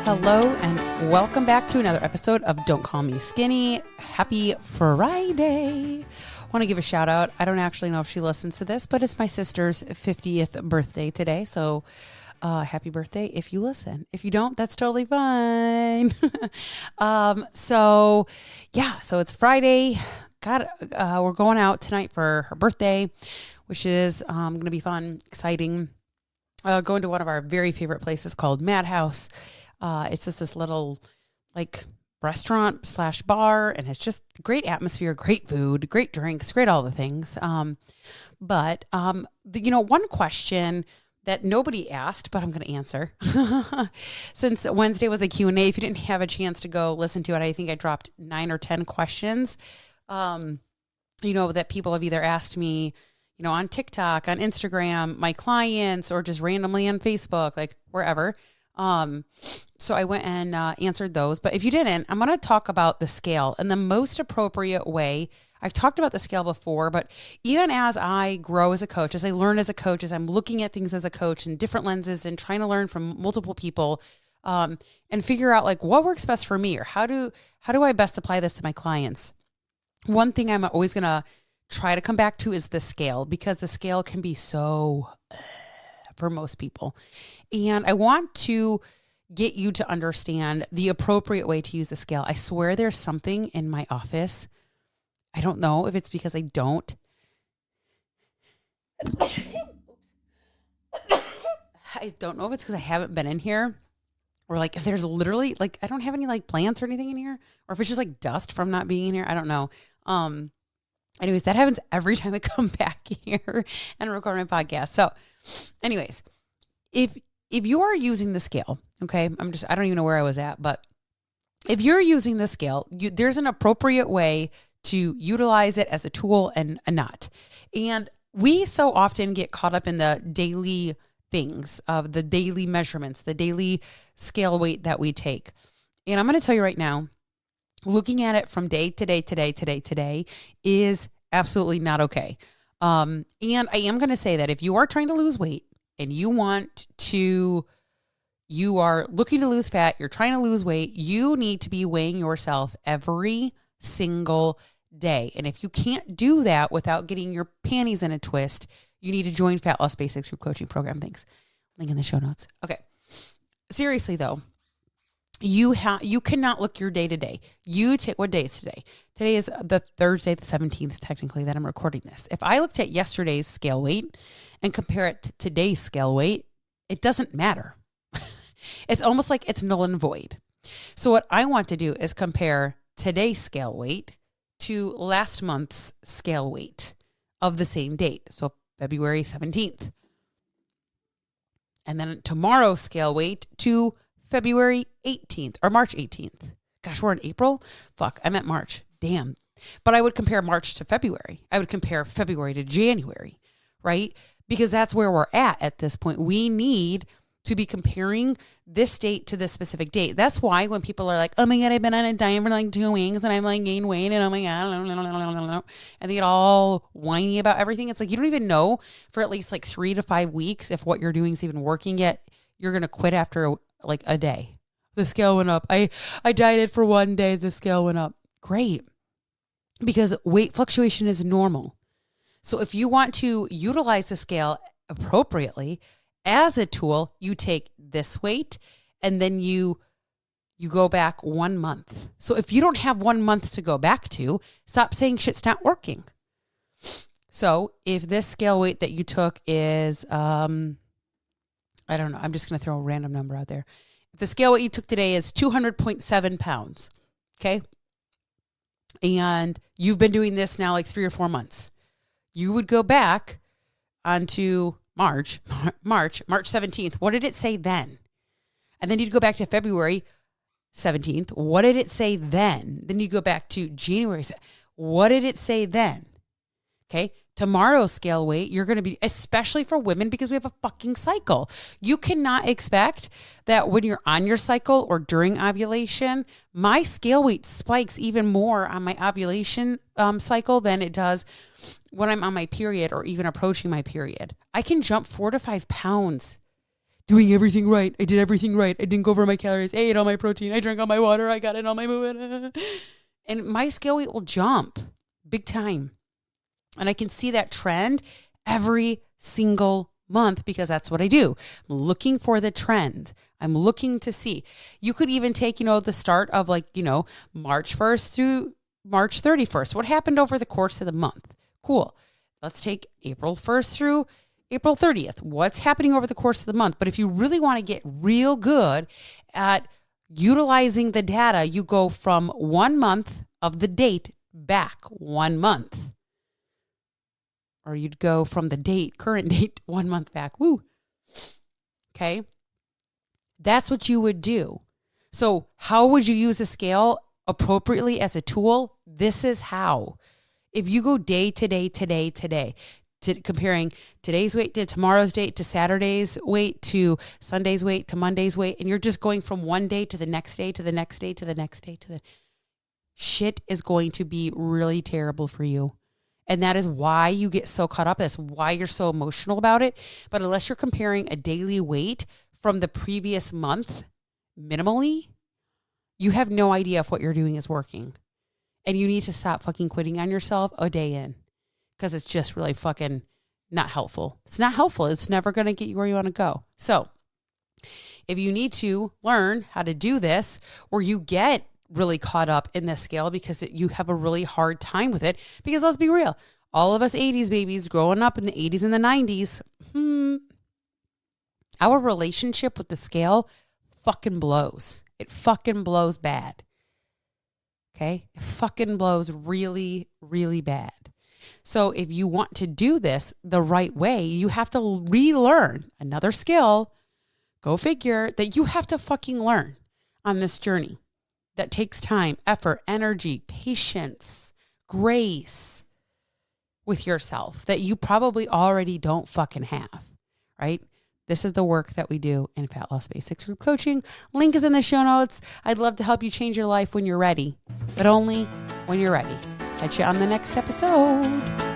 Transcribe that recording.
Hello and welcome back to another episode of Don't Call Me Skinny. Happy Friday. I want to give a shout out. I don't actually know if she listens to this, but it's my sister's 50th birthday today. So happy birthday if you listen. If you don't, that's totally fine. So it's Friday. We're going out tonight for her birthday, which is going to be fun, exciting. Going to one of our very favorite places called Madhouse. It's just this little restaurant / bar, and it's just great atmosphere, great food, great drinks, great all the things. But one question that nobody asked, but I'm going to answer since Wednesday was a Q&A. If you didn't have a chance to go listen to it, I think I dropped 9 or 10 questions, that people have either asked me, on TikTok, on Instagram, my clients, or just randomly on Facebook, wherever. So I went and answered those. But if you didn't, I'm going to talk about the scale and the most appropriate way. I've talked about the scale before, but even as I grow as a coach, as I learn as a coach, as I'm looking at things as a coach in different lenses and trying to learn from multiple people, and figure out what works best for me, or how do I best apply this to my clients. One thing I'm always going to try to come back to is the scale, because the scale can be so for most people. And I want to get you to understand the appropriate way to use the scale. I swear there's something in my office. I don't know if it's because I don't. I don't know if it's because I haven't been in here, or if there's literally I don't have any plants or anything in here, or if it's just dust from not being in here. I don't know. Anyways, that happens every time I come back here and record my podcast. So anyways, if you are using the scale, okay, I don't even know where I was at, but if you're using the scale, there's an appropriate way to utilize it as a tool and not. And we so often get caught up in the daily things of the daily measurements, the daily scale weight that we take. And I'm going to tell you right now, looking at it from day to day is absolutely not okay. And I am going to say that if you are trying to lose weight and you are looking to lose fat, you're trying to lose weight, you need to be weighing yourself every single day. And if you can't do that without getting your panties in a twist, you need to join Fat Loss Basics Group Coaching Program. Thanks. Link in the show notes. Okay. Seriously though, you cannot look your day to day. You take, what day is today? Today is the Thursday, the 17th, technically, that I'm recording this. If I looked at yesterday's scale weight and compare it to today's scale weight, it doesn't matter. It's almost like it's null and void. So what I want to do is compare today's scale weight to last month's scale weight of the same date. So February 17th. And then tomorrow's scale weight to February 18th or March 18th. Gosh, we're in April? Fuck, I meant March. Damn. But I would compare March to February. I would compare February to January, right? Because that's where we're at this point. We need to be comparing this date to this specific date. That's why when people are like, oh my God, I've been on a diet for 2 weeks and I'm gained weight and oh my God, and they get all whiny about everything. It's you don't even know for at least 3 to 5 weeks if what you're doing is even working yet. You're going to quit after a day. The scale went up. I dieted for 1 day. The scale went up. Great. Because weight fluctuation is normal. So if you want to utilize the scale appropriately as a tool, you take this weight and then you go back 1 month. So if you don't have 1 month to go back to, stop saying shit's not working. So if this scale weight that you took is, I don't know, I'm just going to throw a random number out there. If the scale weight you took today is 200.7 pounds, okay? And you've been doing this now 3 or 4 months. You would go back onto March 17th. What did it say then? And then you'd go back to February 17th. What did it say then? Then you go back to January. What did it say then? Okay. Tomorrow's scale weight, you're going to be, especially for women, because we have a fucking cycle. You cannot expect that when you're on your cycle or during ovulation, my scale weight spikes even more on my ovulation cycle than it does when I'm on my period or even approaching my period. I can jump 4 to 5 pounds doing everything right. I did everything right. I didn't go over my calories. I ate all my protein. I drank all my water. I got in all my movement. And my scale weight will jump big time. And I can see that trend every single month because that's what I do. I'm looking for the trend. I'm looking to see. You could even take, the start of March 1st through March 31st. What happened over the course of the month? Cool. Let's take April 1st through April 30th. What's happening over the course of the month? But if you really want to get real good at utilizing the data, you go from 1 month of the date back 1 month. Or you'd go from the current date, 1 month back. Woo. Okay. That's what you would do. So how would you use a scale appropriately as a tool? This is how. If you go day to day, comparing today's weight to tomorrow's date to Saturday's weight to Sunday's weight to Monday's weight, and you're just going from one day to the next day to the next day to the next day shit is going to be really terrible for you. And that is why you get so caught up. That's why you're so emotional about it. But unless you're comparing a daily weight from the previous month minimally, you have no idea if what you're doing is working. And you need to stop fucking quitting on yourself a day in because it's just really fucking not helpful. It's not helpful. It's never going to get you where you want to go. So if you need to learn how to do this, or you get really caught up in the scale because you have a really hard time with it, because let's be real, all of us 80s babies growing up in the 80s and the 90s, our relationship with the scale fucking blows. It fucking blows bad. Okay? It fucking blows really, really bad. So if you want to do this the right way, you have to relearn another skill. Go figure that you have to fucking learn on this journey. That takes time, effort, energy, patience, grace with yourself that you probably already don't fucking have, right? This is the work that we do in Fat Loss Basics Group Coaching. Link is in the show notes. I'd love to help you change your life when you're ready, but only when you're ready. Catch you on the next episode.